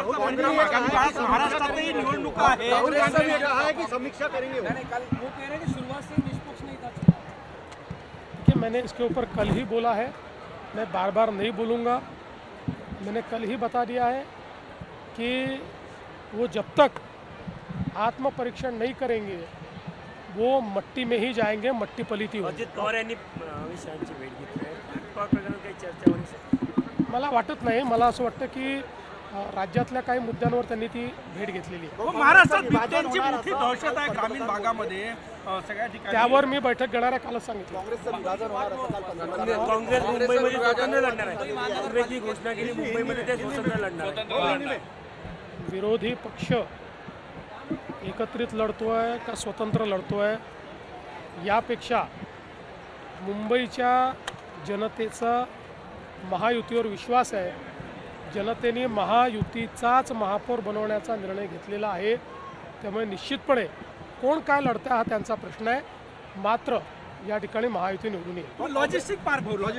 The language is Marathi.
महाराष्ट्रातही निवडणुका आहे, राहुल गांधी ने कहा है कि समीक्षा करेंगे। वो कह रहे हैं कि शुरुआत से निष्पक्ष नहीं था। देखिए, मैंने इसके ऊपर कल ही बोला है, मैं बार बार नहीं बोलूँगा। मैंने कल ही बता दिया है कि वो जब तक आत्म परीक्षण नहीं करेंगे वो मट्टी में ही जाएंगे, मट्टी पलीती होगी। अजित पवार यांनी अमित शहाची भेट घेतली आहे, पवार प्रकरणात काही चर्चा होईल सर? मला वाटत नाही, मला असं वाटतं की राज्यातल्या काही मुद्द्यांवर त्यांनी ती भेट घेतलेली आहे। महाराष्ट्रात बिबट्यांची मोठी दहशत आहे ग्रामीण भागामध्ये सगळ्या ठिकाणी। त्यावर मी बैठक घेणार आहे, कालच सांगितलं। काँग्रेसचं विभाजन होणार असं काल पंतप्रधान काँग्रेस मुंबईमध्ये स्वतंत्र लढणार आहे, काँग्रेसची घोषणा केली मुंबईमध्ये ते स्वतंत्र लढणार आहे। विरोधी पक्ष एकत्रित लढतोय का स्वतंत्र लढतोय यापेक्षा मुंबईच्या जनतेचा महायुतीवर विश्वास आहे। जनतेने महायुतीचाच महापौर बनवण्याचा निर्णय घेतलेला आहे, त्यामुळे निश्चितपणे कोण काय लढतंय हा त्यांचा प्रश्न आहे, मात्र या ठिकाणी महायुती निवडून येईल। Logistic park